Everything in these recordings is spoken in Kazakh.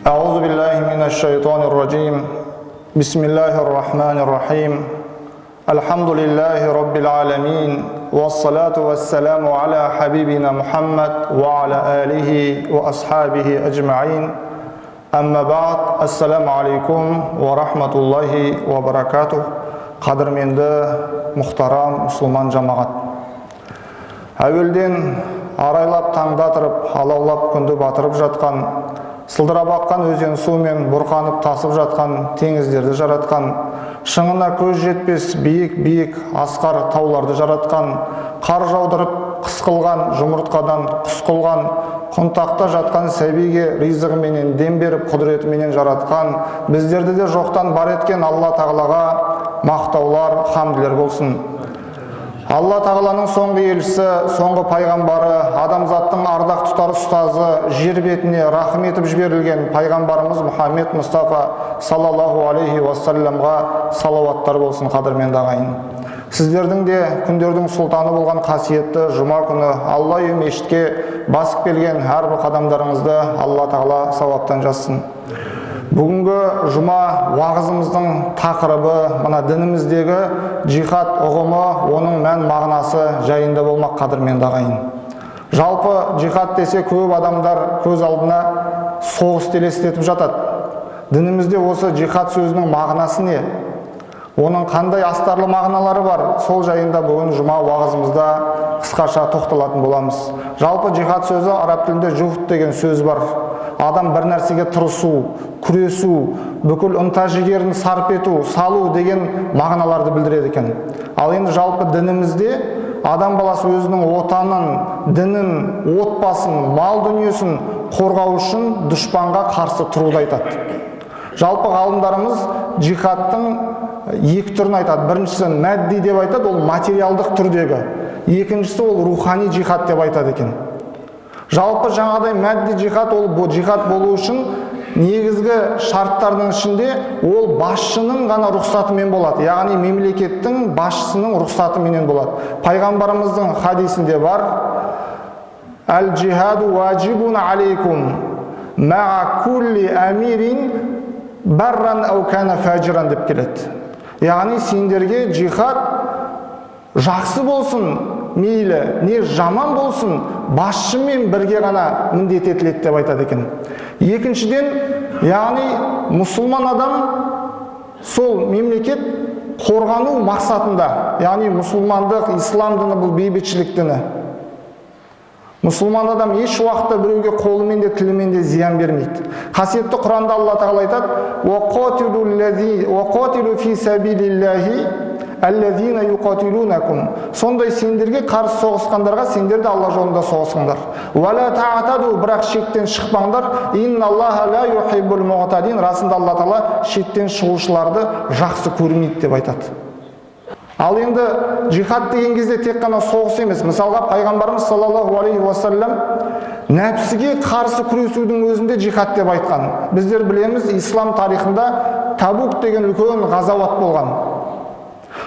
أعوذ بالله من الشيطان الرجيم بسم الله الرحمن الرحيم الحمد لله رب العالمين والصلاة والسلام على حبيبنا محمد وعلى آله وأصحابه أجمعين أما بعد السلام عليكم ورحمة الله وبركاته قدرменді мұхтарам мұсылман жамағат. Әуелден арайлап таңдатырып, алаулап күнді батырып жатқан, сылдырап аққан өзен сумен бұрқанып тасып жатқан теңіздерді жаратқан, шыңына көз жетпес биік асқар тауларды жаратқан, қар жаудырып қыс қылған жұмыртқадан құс қылған, құнтақта жатқан сәбиге ризығыменен дем беріп құдіретіменен жаратқан, біздерді де жоқтан бар еткен Алла тағалаға мақтаулар, хамділер болсын. Алла тағаланың соңғы елшісі, соңғы пайғамбары, адамзаттың ардақ тұтар ұстазы, жер бетіне рахым етіп жіберілген пайғамбарымыз Мұхаммед Мұстафа саллаллаху алейхи уассаламға салауаттар болсын, қадірменді ағайын. Сіздердің де күндердің сұлтаны болған қасиетті жұма күні Алла үйі мешітке басып келген әрбір қадамдарыңызды Алла тағала сауаптан жазсын. Бүгінгі жұма уағызымыздың тақырыбы мына дініміздегі джихад ұғымы, оның мән мағынасы жайында болмақ, қадірменді ағайын. Жалпы джихад десе көп адамдар көз алдына соғыс елестетіп жатады. Дінімізде осы джихад сөзінің мағынасы не? Оның қандай астарлы мағыналары бар? Сол жайында бүгін жұма уағызымызда қысқаша тоқталатын боламыз. Жалпы джихад сөзі араб тілінде жухд деген сөз бар. Адам бір нәрсеге тырысу, күресу, бүкіл ынта-жігерін сарп ету, салу деген мағыналарды білдіреді екен. Ал енді жалпы дінімізде адам баласы өзінің отанын, дінін, отбасын, мал дүниесін қорғау үшін дұшпанға қарсы тұруды айтады. Жалпы ғалымдарымыз джихадтың екі түрін айтады. Біріншісі мәдди деп айтады, ол материалдық түрдегі. Екіншісі ол рухани джихад деп айтады екен. Жалпы жаңағыдай мәдди джихад, ол джихад болу үшін негізгі шарттардың ішінде ол басшының ғана рұқсатымен болады. Яғни мемлекеттің басшысының рұқсатыменен болады. Пайғамбарымыздың хадисінде бар: «Әл-джихаду ваджибун алейкум ма'a кулли амирин барран ау кана фаджиран» деп келеді. Яғни сендерге джихад жақсы болсын, мейлі, не жаман болсын, басшымен бірге ғана міндет етіледі деп айтады екен. Екіншіден, яғни мұсылман адам сол мемлекет қорғану мақсатында, яғни мұсылмандық, ислам діні бұл бейбітшілік діні. Мұсылман адам еш уақытта біреуге қолымен де тілімен де зиян бермейді. Қасиетті Құранда Алла тағала айтады: «Уақатилу фи сабилиллахи әллазина юқатилунакум». Сондай сендерге қарсы соғысқандарға сендер де Алла жолында соғысыңдар. «Уәлә таътаду», бірақ шектен шықпаңдар. «Инналлаха ла юхиббул муътадин». Расында Алла тағала шеттен шығушыларды жақсы көрмейді деп айтады. Ал енді джихад деген кезде тек қана соғыс емес. Мысалға пайғамбарымыз саллаллаху алейхи уассалам нәпсіге қарсы күресудің өзінде джихад деп айтқан. Біздер білеміз, ислам тарихында Табук деген үлкен ғазауат болған.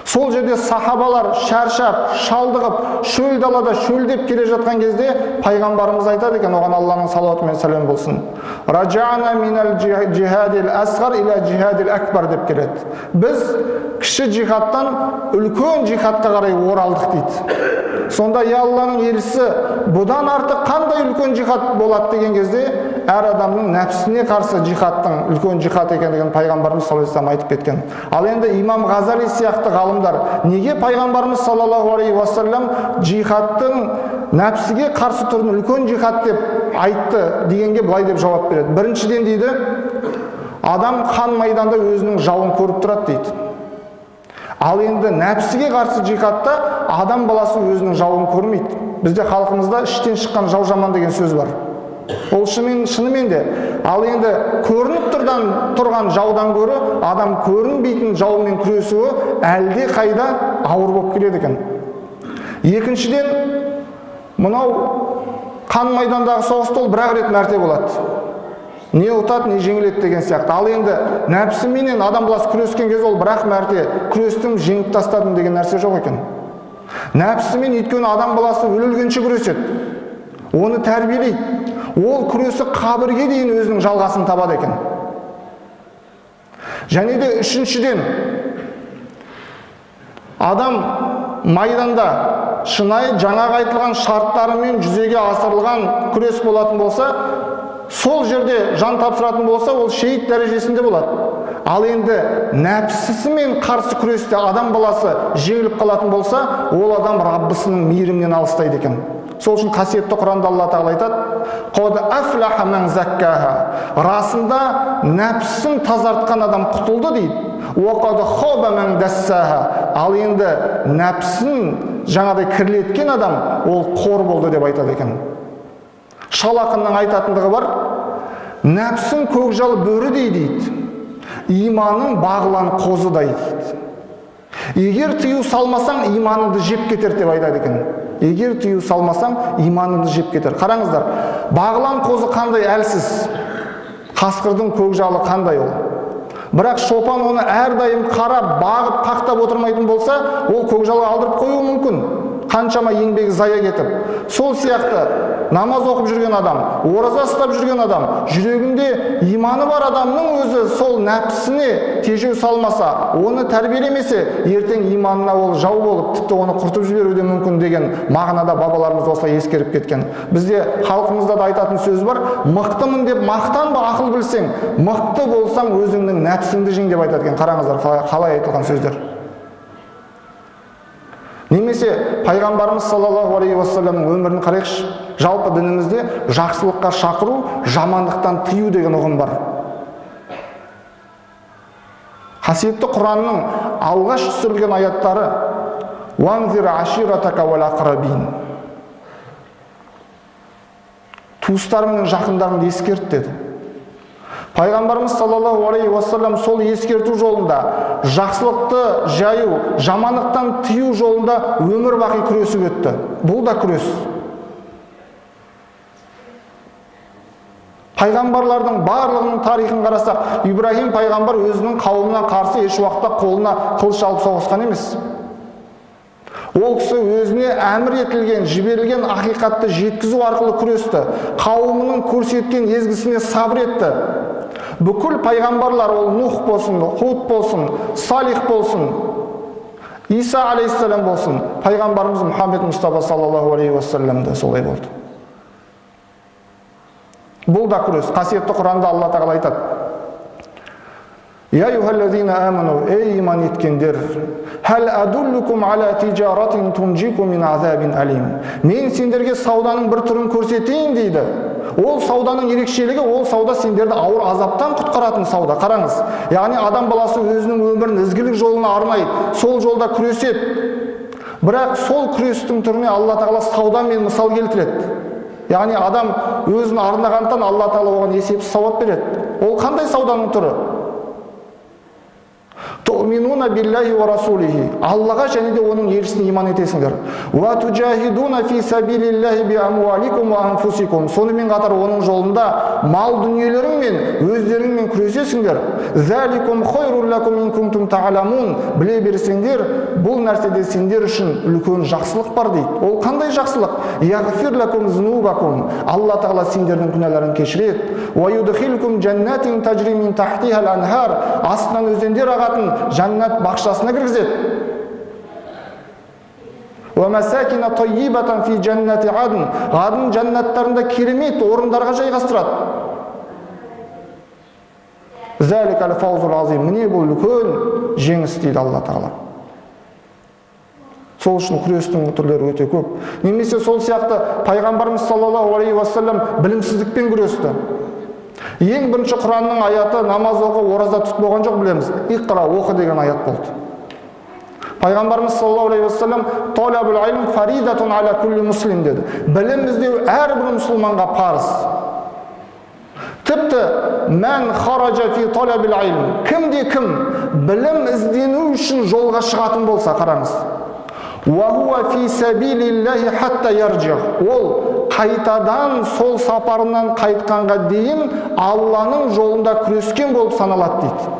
Сол жерде сахабалар шаршап, шалдығып, шөл далада шөлдеп келе жатқан кезде пайғамбарымыз айтады екен, оған Алланың салауаты мен сәлем болсын: «Раджана минал джихадил асғар иля джихадил акбар» деп келеді. Біз кіші джихадтан үлкен джихадқа қарай оралдық дейді. Сонда Алланың елшісі, бұдан артық қандай үлкен джихад болады деген кезде, әр адамның нәпсісіне қарсы джихадтың үлкен джихад екендігін пайғамбарымыз саллаллаху алейхи вассалам айтып кеткен. Ал енді имам Ғазали сияқты ғалымдар неге пайғамбарымыз саллаллаху алейхи вассалам джихадтың нәпсіге қарсы түрін үлкен джихад деп айтты дегенге былай деп жауап береді. Біріншіден дейді, адам қан майданда өзінің жауын көріп тұрады дейді. Ал енді нәпсіге қарсы джихадта адам баласы өзінің жауын көрмейді. Бізде халқымызда іштен шыққан жау жаман деген сөз бар. Ол шынымен де. Ал енді көрініп тұрған жаудан гөрі адам көрінбейтін жаумен күресуі әлде қайда ауыр болып келеді екен. Екіншіден, мынау қан майдандағы соғыста ол бір-ақ рет мәрте болады. Не ұтады, не жеңіледі деген сияқты. Ал енді нәпсіменен адам баласы күрескен кезде ол бір-ақ мәрте күрестім, жеңіп тастадым деген нәрсе жоқ екен. Нәпсімен өйткені адам баласы өлгенше күреседі. оны тәрбиелейді. Ол күресі қабірге дейін өзінің жалғасын табады екен. Және де үшіншіден, адам майданда шынайы жаңағы айтылған шарттарымен жүзеге асырылған күрес болатын болса, сол жерде жан тапсыратын болса, ол шейіт дәрежесінде болады. Ал енді нәпсісімен қарсы күресте адам баласы жеңіліп қалатын болса, ол адам Раббысының мейірімінен алыстайды екен. Сол үшін қасиетті Құранда Алла Тағала айтады: «Қад афлаха ман заккаха». Расында нәпсісін тазартқан адам құтылды дейді. «Уақад хаба ман дассаха». Ал енді нәпсін жаңадай кірлеткен адам ол қор болды деп айтады екен. Шал ақынның айтатындығы бар: нәпсін көкжал бөрідей дейді, иманың бағлан қозыдай дейді. Егер тыю салмасаң, иманыңды жеп кетер деп айтады екен. Егер тыю салмасаң, иманыңды жеп кетер. Қараңыздар, бағлан қозы қандай әлсіз, қасқырдың көкжалы қандай ол. Бірақ шопан оны әрдайым қарап, бағып, қақтап отырмайтын болса, ол көкжалға алдырып қоюы мүмкін. Қаншама еңбегі зая кетіп. Сол сияқты намаз оқып жүрген адам, ораза ұстап жүрген адам, жүрегінде иманы бар адамның өзі сол нәпсісіне тежеу салмаса, оны тәрбиелемесе, ертең иманына ол жау болып, тіпті оны құртып жіберуі де мүмкін деген мағынада бабаларымыз осылай ескеріп кеткен. Бізде халқымызда да айтатын сөз бар: мықтымын деп мақтанба, ақыл білсең, мықты болсаң өзіңнің нәпсіңді жең деп айтады екен. Қараңыздар, қалай айтылған сөздер. Немесе пайғамбарымыз саллаллаху алейхи уассаламның өмірін қарайықшы. Жалпы дінімізде жақсылыққа шақыру, жамандықтан тыю деген ұғым бар. Қасиетті Құранның алғаш түсірілген аяттары: «Уанзир аширатака вал ақрабин». Туыстарың мен жақындарыңды ескерт деді. Пайғамбарымыз саллаллаху алейхи уассалам сол ескерту жолында, жақсылықты жаю, жамандықтан тыю жолында өмір бақи күресіп өтті. Бұл да күрес. Пайғамбарлардың барлығының тарихын қарасақ, Ибрахим пайғамбар өзінің қауымына қарсы еш уақытта қолына қылыш алып соғысқан емес. Ол кісі өзіне әмір етілген, жіберілген ақиқатты жеткізу арқылы күресті. Қауымының көрсеткен езгісіне сабыр етті. Бүкіл пайғамбарлар, ол Нух болсын, Худ болсын, Салих болсын, Иса алейхиссалам болсын, пайғамбарымыз Мұхаммед Мұстафа саллаллаху алейхи уассалам да солай болды. Бұл да күрес. Қасиетті Құранда Алла Тағала айтады: «Я юхаллазина аману», ей иман еткендер, «Хәл адуллукум аля тижаратин тунжику мин азабин алим». Мен сендерге сауданың бір түрін көрсетейін дейді. Ол сауданың ерекшелігі, ол сауда сендерді ауыр азаптан құтқаратын сауда. Қараңыз, яғни адам баласы өзінің өмірін ізгілік жолына арнайды, сол жолда күреседі. Бірақ сол күрестің түріне Алла Тағала саудамен мысал келтіреді. Яғни адам өзін арнағандықтан Алла Тағала оған есепсіз сауап береді. Ол қандай сауданың түрі? Ту'минуна биллахи ва расулихи. Аллаға және де оның елшісіне иман етесіңдер. Ва туджахидуна фи сабилиллахи би амваликум ва анфусикум. Сонымен қатар оның жолында мал дүниелеріңмен, өздеріңмен күресесіңдер. Заликум хойрул лакум ин кунтум та'ламун. Біле берсеңдер, бұл нәрседе сендер үшін үлкен жақсылық бар дейді. Ол қандай жақсылық? Яғфир лакум зунубакум. Алла Тағала сендердің күнәларын кешіреді. Ва юдхилкум жаннатин тажри мин тахтихал анхар. Астынан өзендер ағатын жаннат бақшасына кіргізеді. Ва масакина таййибатан фи жаннати адн. Адн жаннаттарында керемет орындарға жайғастырады. Залика ал-фаузул азим. Міне бұл үлкен жеңіс дейді Алла Тағала. Сол үшін күрестің түрлері өте көп. Немесе сол сияқты пайғамбарымыз саллаллаху алейхи уассалам білімсіздікпен күресті. Ең бірінші Құранның аяты намаз оқы, ораза тұт болған жоқ, білеміз. Иқра, оқы деген аят болды. Пайғамбарымыз саллаллаху алейхи уассалам талабул илм фаридатун аля кулли муслим деді. Білім іздеу әрбір мұсылманға парыз. Тіпті мән хараджа фи талабил илм. Кімде кім білім іздену үшін жолға шығатын болса, қараңыз. Уахуа фи сабилиллахи хатта ярджи. Ол қайтадан сол сапарынан қайтқанға дейін Алланың жолында күрескен болып саналады дейді.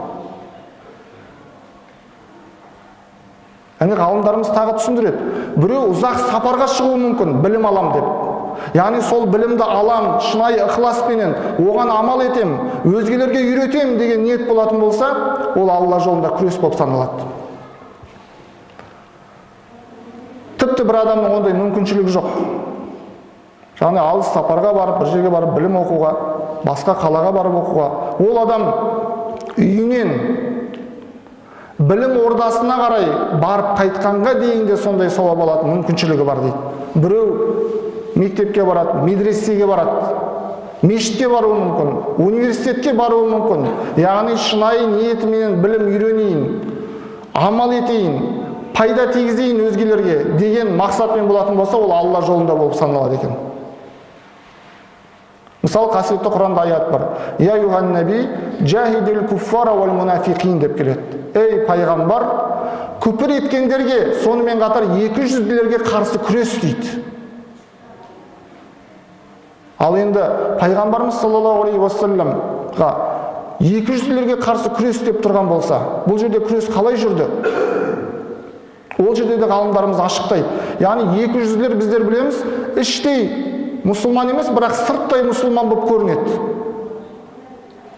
Ғалымдарымыз тағы түсіндіреді. Біреу ұзақ сапарға шығуы мүмкін, білім алам деп. яғни сол білімді алам, шынайы ықыласпенен оған амал етем, өзгелерге үйретем деген ниет болатын болса, ол Алла жолында күрес болып саналады. Тіпті бір адамның ондай мүмкіншілігі жоқ. Яғни алыс сапарға барып, бір жерге барып білім оқуға, басқа қалаға барып оқуға, ол адам үйінен білім ордасына қарай барып қайтқанға дейін де сондай сауап алатын мүмкіншілігі бар дейді. Біреу мектепке барады, медресеге барады, мешітке баруы мүмкін, университетке баруы мүмкін. Яғни шынайы ниетімен білім үйренейін, амал етейін, пайда тигізейін өзгелерге деген мақсатпен болатын болса, ол Алла жолында болып саналады екен. Мысалы, қасиетті Құранда аят бар. Я юхан наби жахидил куффара вал мунафиқин деп келеді. Ей пайғамбар, күпір еткендерге, сонымен қатар 200-лерге қарсы күрес дейді. Ал енді пайғамбарымыз саллаллаху алейхи уассаламға 200-лерге қарсы күрес деп тұрған болса, бұл жерде күрес қалай жүрді? Ол жерде де ғалымдарымыз ашықтайды. Яғни 200-лер біздер білеміз, іштей мұсылман емес, бірақ сырттай мұсылман болып көрінеді.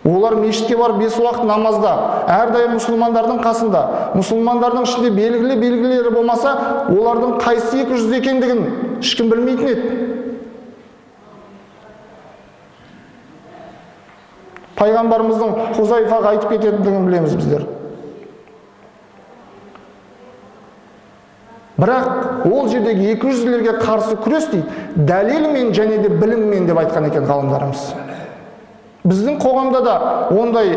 Олар мешітке барып 5 уақыт намазда, әрдайым мұсылмандардың қасында. Мұсылмандардың ішінде белгілері болмаса, олардың қайсы 200 екендігін ешкім білмейтін еді. Пайғамбарымыздың Хузайфаға айтып кететіндігін білеміз біздер. Бірақ ол жердегі 200-лерге қарсы күрес дейді, дәлелмен және де біліммен деп айтқан екен ғалымдарымыз. Біздің қоғамда да ондай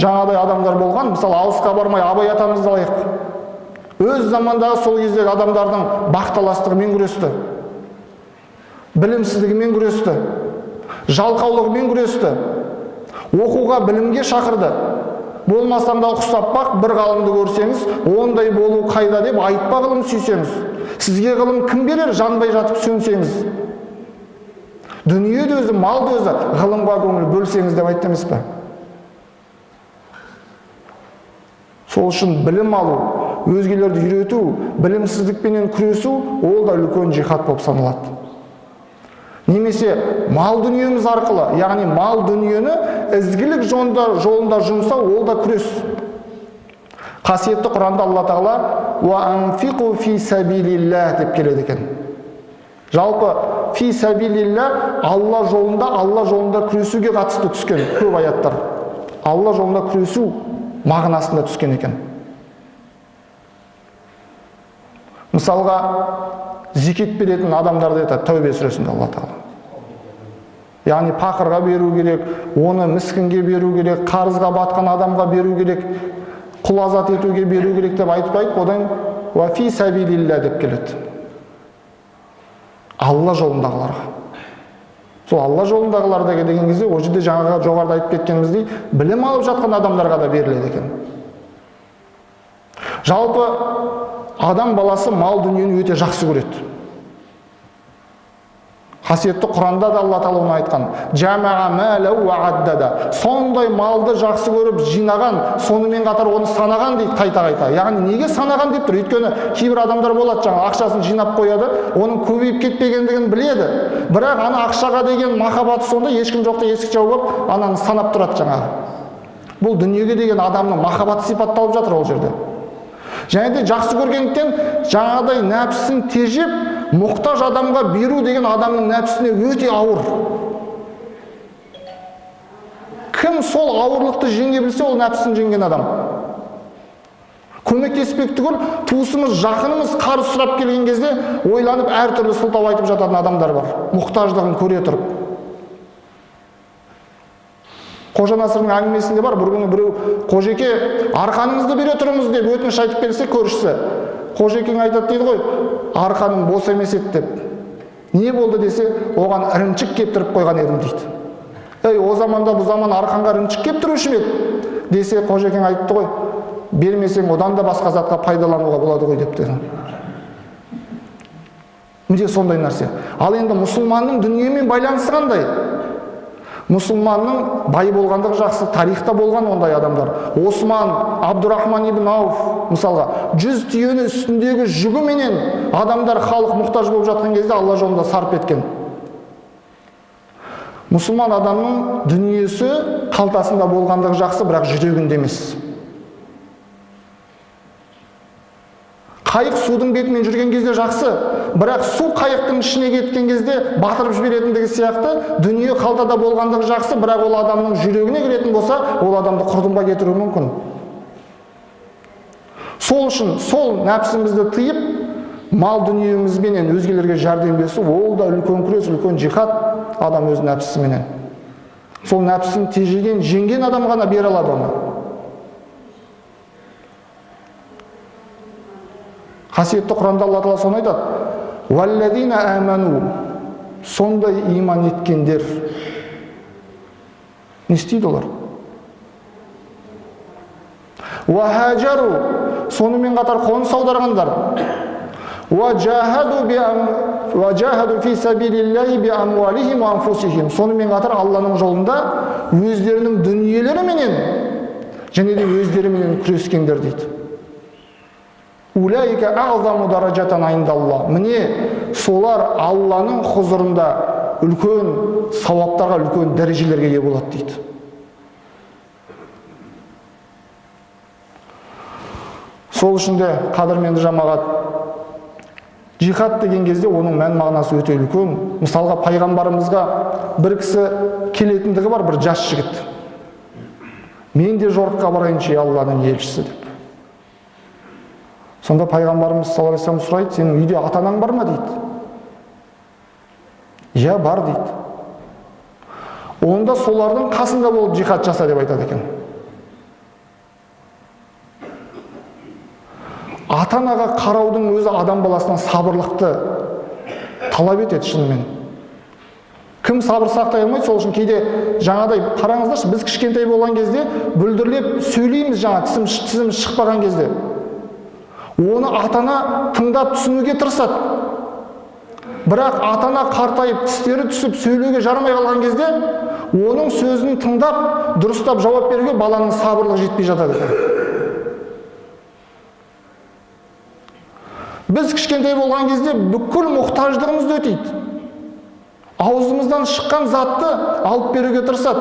жаңадай адамдар болған. Мысалы, алысқа бармай Абай атамызды алайық. Өз замандағы сол кездегі адамдардың бақталастығымен күресті, білімсіздігімен күресті, жалқаулығымен күресті, оқуға, білімге шақырды. Болмасам да ұқсап бақ, бір ғалымды көрсеңіз, ондай болу қайда деп айтпа ғылым сүйсеңіз. Сізге ғылым кім берер, жанбай жатып сөнсеңіз. Дүние де өзі, мал да өзі, ғылымға көңіл бөлсеңіз деп айтты емес пе? Сол үшін білім алу, өзгелерді үйрету, білімсіздікпенен күресу, ол да үлкен жихад болып саналады. Немесе мал дүниеміз арқылы, яғни мал дүниені ізгілік жолында жұмсау, ол да күрес. Қасиетті Құранда Алла Тағала «Ва анфиқу фи сабилиллах» деп келеді екен. Жалпы фи сабилиллах Алла жолында күресуге қатысты түскен көп аяттар. Алла жолында күресу мағынасында түскен екен. Мысалға, зекет беретін адамдарды айтады Тәубе сүресінде Алла Тағала. Яғни пақырға беру керек, оны міскінге беру керек, қарызға батқан адамға беру керек, құл азат етуге беру керек деп айтпайды, одан «Ва фи сабилилла» деп келеді. Алла жолындағыларға. Сол Алла жолындағыларға деген кезде, о жерде жаңағы жоғарыда айтып кеткеніміздей, білім алып жатқан адамдарға да беріледі екен. Жалпы адам баласы мал дүниені өте жақсы көреді. Қасиетті Құранда да Алла Тағала оны айтқан. Жамаға мәләу ва аддада. Сондай малды жақсы көріп жинаған, сонымен қатар оны санаған дейді қайта-қайта. Яғни неге санаған деп тұр? Өйткені кейбір адамдар болады, жаңа ақшасын жинап қояды, оның көбейіп кетпегендігін біледі. Бірақ ана ақшаға деген махаббаты сонда, ешкім жоқта есік жауып, ананы санап тұрады жаңағы. Бұл дүниеге деген адамның махаббаты сипатталып жатыр ол жерде. Және де жақсы көргендіктен жаңағыдай нәпсісін тежеп, мұқтаж адамға беру деген адамның нәпсісіне өте ауыр. Кім сол ауырлықты жеңе білсе, ол нәпсісін жеңген адам. Көмектеспек түгіл, туысымыз, жақынымыз қарыз сұрап келген кезде ойланып әртүрлі сылтау айтып жататын адамдар бар, мұқтаждығын көре тұрып. Қожа Насырдың әңгімесінде бар, бір күні біреу қожеке арқаныңызды бере тұрыңыз деп өтініш айтып келсе көршісі. Қожекең айтады дейді ғой, арқаным бос емес еді деп. Не болды десе, оған ірімшік кептіріп қойған едім дейді. Ей, о заманда бұл заман арқанға ірімшік кептіруші ме еді? Десе, қожекең айтты ғой, бермесең одан да басқа затқа пайдалануға болады ғой деп деді. Міне сондай нәрсе. Ал енді мұсылманның дүниемен байланысы қандай? Мұсылманның бай болғандығы жақсы, тарихта болған ондай адамдар. Осман, Абдурахман ибн Ауф, мысалға, 100 түйені үстіндегі жүгіменен адамдар, халық мұқтаж болып жатқан кезде Алла жолында сарп еткен. Мұсылман адамның дүниесі қалтасында болғандығы жақсы, бірақ жүрегінде емес. Қайық судың бетімен жүрген кезде жақсы, бірақ су қайықтың ішіне кеткен кезде батырып жіберетіндігі сияқты, дүние қалтада болғандығы жақсы, бірақ ол адамның жүрегіне кіретін болса, ол адамды құрдымға кетіруі мүмкін. Сол үшін сол нәпсімізді тыйып, мал дүниемізбенен өзгелерге жәрдем берсу, ол да үлкен күрес, үлкен жихад адам өз нәпсісіменен. Сол нәпсісін тежеген, жеңген адам ғана бере алады оны. Қасиетті Құранда Алла Тағала соны айтады: «Уаллазина аману», сондай иман еткендер. Не істейді олар? «Уахаджару», сонымен қатар қоныс аударғандар. «Уаджахаду фи сабилиллахи би амвалихим ва анфусихим», сонымен қатар Алланың жолында өздерінің дүниелеріменен және де өздеріменен күрескендер дейді. «Улайка аъзаму даражатан индаллах», міне солар Алланың хұзырында үлкен сауаптарға, үлкен дәрежелерге ие болады дейді. Сол үшін де қадірменді жамағат, жихад деген кезде оның мән мағынасы өте үлкен. Мысалға пайғамбарымызға бір кісі келетіндігі бар, бір жас жігіт. Мен де жорыққа барайыншы, Алланың елшісі деп. Сонда пайғамбарымыз саллаллаху алейхи вассалам сұрайды: сенің үйде ата-анаң бар ма дейді. Иә, бар дейді. Онда солардың қасында болып жихад жаса деп айтады екен. Ата-анаға қараудың өзі адам баласынан сабырлықты талап етеді шынымен. Кім сабыр сақтай алмайды, сол үшін кейде жаңадай қараңыздаршы, біз кішкентай болған кезде бүлдірлеп сөйлейміз, жаңа тісіміз шықпаған кезде. Оны ата-ана тыңдап түсінуге тырысады. Бірақ ата-ана қартайып, тістері түсіп, сөйлеуге жарамай қалған кезде, оның сөзін тыңдап, дұрыстап жауап беруге баланың сабырлығы жетпей жатады. Біз кішкентай болған кезде бүкіл мұқтаждығымызды өтейді. Аузымыздан шыққан затты алып беруге тырысады.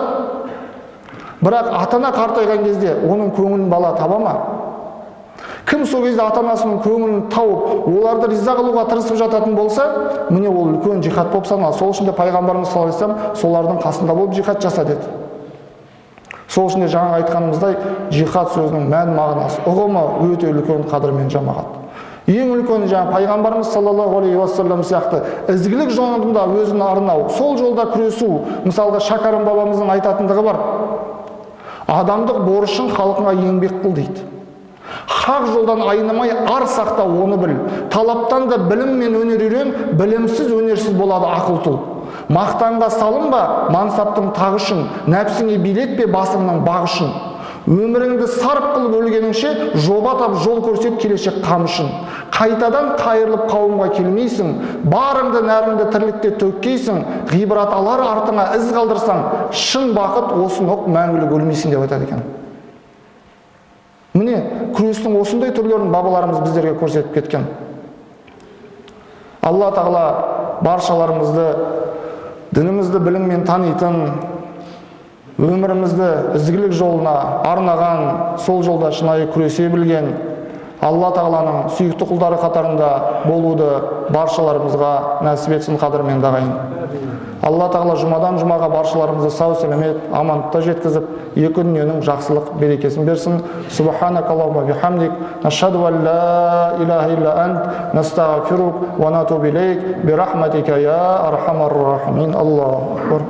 Бірақ ата-ана қартайған кезде оның көңілін бала таба ма? Кім сол кезде ата-анасының көңілін тауып, оларды риза қылуға тырысып жататын болса, міне ол үлкен жихад болып саналады. Сол үшін де пайғамбарымыз саллаллаху алейхи вассалам солардың қасында болып жихад жаса деді. Сол үшін де жаңа айтқанымыздай, жихад сөзінің мән мағынасы, ұғымы өте үлкен қадірмен жамағат. Ең үлкен жаңа пайғамбарымыз саллаллаху алейхи вассалам сияқты ізгілік жолында өзін арнау, сол жолда күресу. Мысалға Шәкәрім бабамыздың айтатындығы бар: адамдық борышын халқыңа еңбек қыл дейді. Хақ жолдан айнымай ар сақта, оны біл. Талаптан да білім мен өнер үйрен, білімсіз өнерсіз болады ақыл тұл. Мақтанға салынба мансаптың тағы үшін, нәпсіңе билетпе басыңның бағы үшін. Өміріңді сарп қылып өлгеніңше, жоба тап жол көрсет келешек қам үшін. Қайтадан қайырылып қауымға келмейсің, барыңды нәріңді тірлікте төккейсің, ғибрат алар артыңа із қалдырсаң, шын бақыт осын оқ мәңгілік өлмейсің деп айтады екен. Міне, күрестің осындай түрлерін бабаларымыз біздерге көрсетіп кеткен. Алла Тағала баршаларымызды дінімізді біліммен танитын, өмірімізді ізгілік жолына арнаған, сол жолда шынайы күресе білген Алла Тағаланың сүйікті құлдары қатарында болуды баршаларымызға нәсіп етсін қадірмен дағайын. Алла Тағала жұмадан жұмаға баршаларымызды сау сәлемет, амандықта жеткізіп, екі дүниенің жақсылық берекесін берсін. Субханакаллахумма бихамдик, нашхаду ан ла илаха илля ант, настағфирук ва натубу илейк, бирахматика я архамар рахимин. Аллаху акбар.